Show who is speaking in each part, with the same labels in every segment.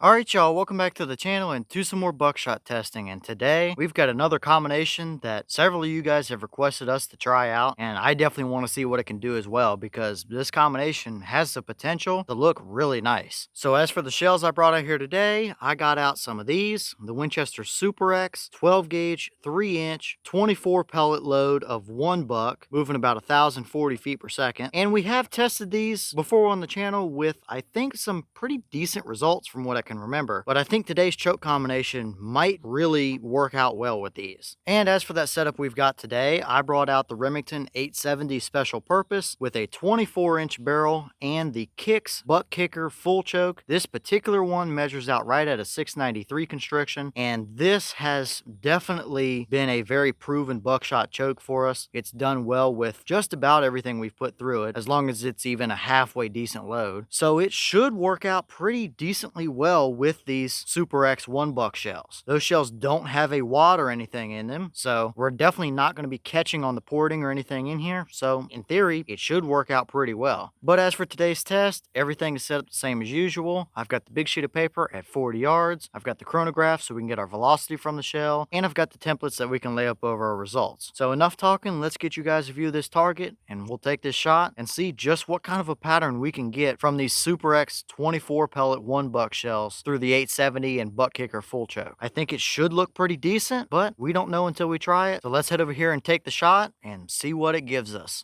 Speaker 1: Alright y'all, welcome back to the channel and to some more buckshot testing, and today we've got another combination that several of you guys have requested us to try out, and I definitely want to see what it can do as well because this combination has the potential to look really nice. So as for the shells I brought out here today, I got out some of these, the Winchester Super-X 12 gauge 3-inch 24 pellet load of 1 buck moving about 1,040 feet per second, and we have tested these before on the channel with I think some pretty decent results from what I can remember, but I think today's choke combination might really work out well with these. And as for that setup we've got today, I brought out the Remington 870 Special Purpose with a 24-inch barrel and the Kicks Buck Kicker Full Choke. This particular one measures out right at a 693 constriction, and this has definitely been a very proven buckshot choke for us. It's done well with just about everything we've put through it, as long as it's even a halfway decent load. So it should work out pretty decently well with these Super-X 1 buck shells. Those shells don't have a wad or anything in them, so we're definitely not going to be catching on the porting or anything in here, so in theory it should work out pretty well. But as for today's test, everything is set up the same as usual. I've got the big sheet of paper at 40 yards, I've got the chronograph so we can get our velocity from the shell, and I've got the templates that we can lay up over our results. So enough talking, let's get you guys a view of this target and we'll take this shot and see just what kind of a pattern we can get from these Super-X 24 pellet 1 buck shells through the 870 and buck kicker full choke. I think it should look pretty decent, but we don't know until we try it. So let's head over here and take the shot and see what it gives us.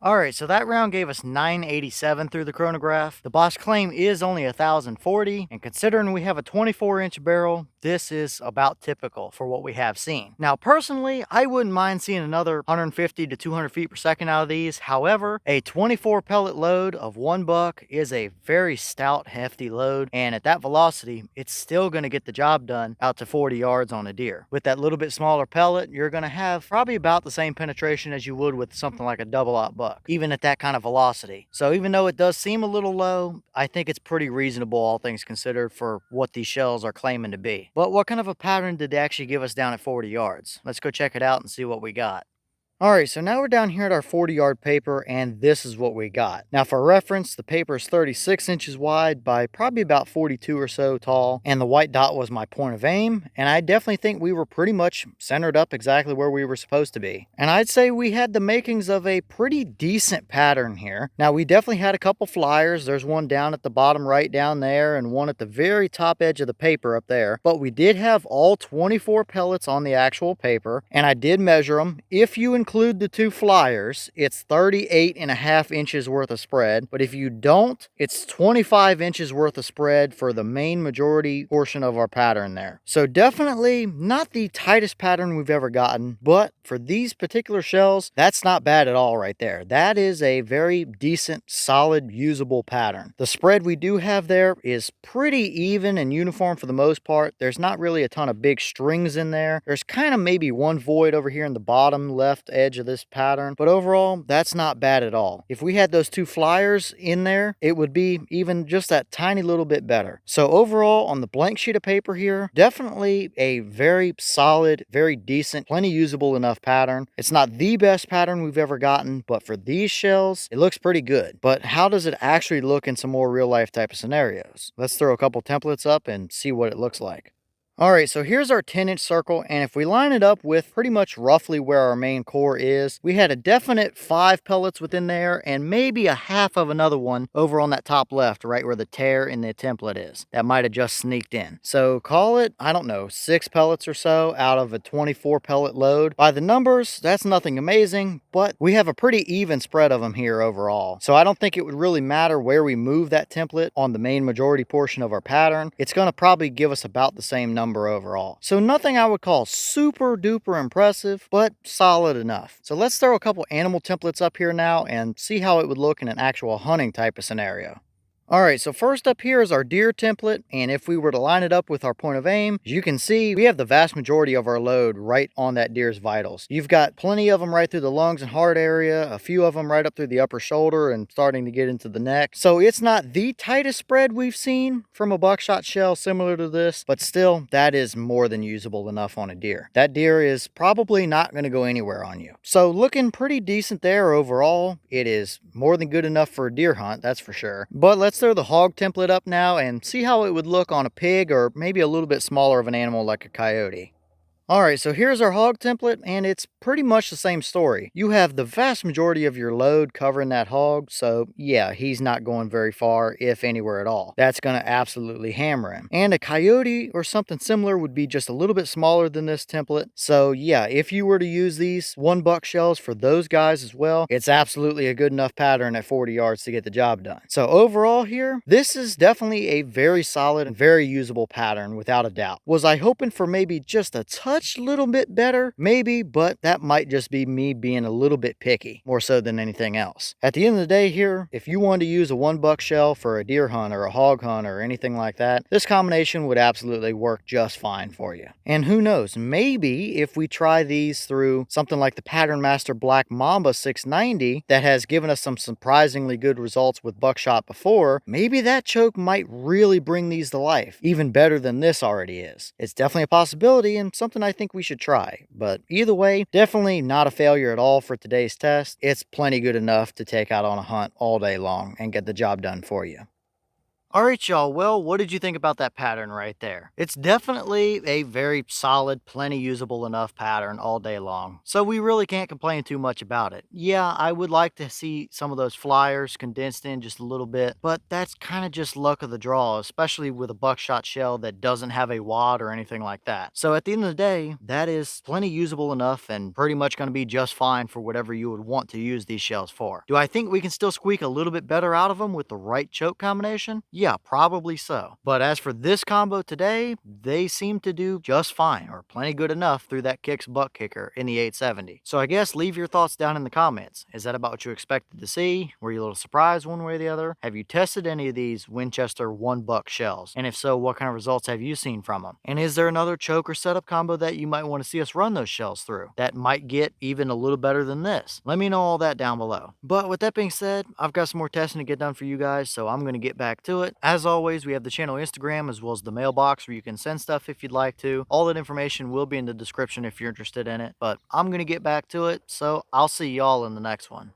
Speaker 1: Alright, so that round gave us 987 through the chronograph. The Bosch claim is only 1,040, and considering we have a 24-inch barrel, this is about typical for what we have seen. Now, personally, I wouldn't mind seeing another 150 to 200 feet per second out of these. However, a 24 pellet load of 1 buck is a very stout, hefty load, and at that velocity, it's still going to get the job done out to 40 yards on a deer. With that little bit smaller pellet, you're going to have probably about the same penetration as you would with something like a double-aught buck, even at that kind of velocity. So even though it does seem a little low, I think it's pretty reasonable, all things considered, for what these shells are claiming to be. But what kind of a pattern did they actually give us down at 40 yards? Let's go check it out and see what we got. Alright, so now we're down here at our 40-yard paper, and this is what we got. Now, for reference, the paper is 36 inches wide by probably about 42 or so tall, and the white dot was my point of aim, and I definitely think we were pretty much centered up exactly where we were supposed to be. And I'd say we had the makings of a pretty decent pattern here. Now, we definitely had a couple flyers. There's one down at the bottom right down there, and one at the very top edge of the paper up there. But we did have all 24 pellets on the actual paper, and I did measure them. If you include the 2 flyers, it's 38.5 inches worth of spread, but if you don't, it's 25 inches worth of spread for the main majority portion of our pattern there. So definitely not the tightest pattern we've ever gotten, but for these particular shells, that's not bad at all right there. That is a very decent, solid, usable pattern. The spread we do have there is pretty even and uniform for the most part. There's not really a ton of big strings in there. There's kind of maybe one void over here in the bottom left edge of this pattern, but overall, that's not bad at all. If we had those 2 flyers in there, it would be even just that tiny little bit better. So overall, on the blank sheet of paper here, definitely a very solid, very decent, plenty usable enough pattern. It's not the best pattern we've ever gotten, but for these shells, it looks pretty good. But how does it actually look in some more real life type of scenarios? Let's throw a couple templates up and see what it looks like. Alright, so here's our 10-inch circle, and if we line it up with pretty much roughly where our main core is, we had a definite 5 pellets within there, and maybe a half of another one over on that top left, right where the tear in the template is. That might have just sneaked in. So call it, I don't know, 6 pellets or so out of a 24 pellet load. By the numbers, that's nothing amazing, but we have a pretty even spread of them here overall. So I don't think it would really matter where we move that template on the main majority portion of our pattern. It's going to probably give us about the same number overall. So nothing I would call super duper impressive, but solid enough. So let's throw a couple animal templates up here now and see how it would look in an actual hunting type of scenario. All right, so first up here is our deer template, and if we were to line it up with our point of aim, as you can see, we have the vast majority of our load right on that deer's vitals. You've got plenty of them right through the lungs and heart area, a few of them right up through the upper shoulder and starting to get into the neck. So it's not the tightest spread we've seen from a buckshot shell similar to this, but still, that is more than usable enough on a deer. That deer is probably not going to go anywhere on you. So looking pretty decent there overall. It is more than good enough for a deer hunt, that's for sure. But let's throw the hog template up now and see how it would look on a pig or maybe a little bit smaller of an animal like a coyote. All right, so here's our hog template, and it's pretty much the same story. You have the vast majority of your load covering that hog, so yeah, he's not going very far, if anywhere at all. That's going to absolutely hammer him. And a coyote or something similar would be just a little bit smaller than this template. So yeah, if you were to use these 1 buck shells for those guys as well, it's absolutely a good enough pattern at 40 yards to get the job done. So overall here, this is definitely a very solid and very usable pattern without a doubt. Was I hoping for maybe just a touch little bit better? Maybe, but that might just be me being a little bit picky, more so than anything else. At the end of the day here, if you wanted to use a 1 buck shell for a deer hunt or a hog hunt or anything like that, this combination would absolutely work just fine for you. And who knows, maybe if we try these through something like the Pattern Master Black Mamba 690 that has given us some surprisingly good results with buckshot before, maybe that choke might really bring these to life, even better than this already is. It's definitely a possibility and something I think we should try, but either way, definitely not a failure at all for today's test. It's plenty good enough to take out on a hunt all day long and get the job done for you. All right, y'all. Well, what did you think about that pattern right there? It's definitely a very solid, plenty usable enough pattern all day long. So we really can't complain too much about it. Yeah, I would like to see some of those flyers condensed in just a little bit, but that's kind of just luck of the draw, especially with a buckshot shell that doesn't have a wad or anything like that. So at the end of the day, that is plenty usable enough and pretty much going to be just fine for whatever you would want to use these shells for. Do I think we can still squeak a little bit better out of them with the right choke combination? Yeah, probably so. But as for this combo today, they seem to do just fine, or plenty good enough through that Kicks butt kicker in the 870. So I guess leave your thoughts down in the comments. Is that about what you expected to see? Were you a little surprised one way or the other? Have you tested any of these Winchester 1 buck shells? And if so, what kind of results have you seen from them? And is there another choke or setup combo that you might want to see us run those shells through that might get even a little better than this? Let me know all that down below. But with that being said, I've got some more testing to get done for you guys, so I'm going to get back to it. As always, we have the channel Instagram as well as the mailbox where you can send stuff if you'd like to. All that information will be in the description if you're interested in it, but I'm going to get back to it, so I'll see y'all in the next one.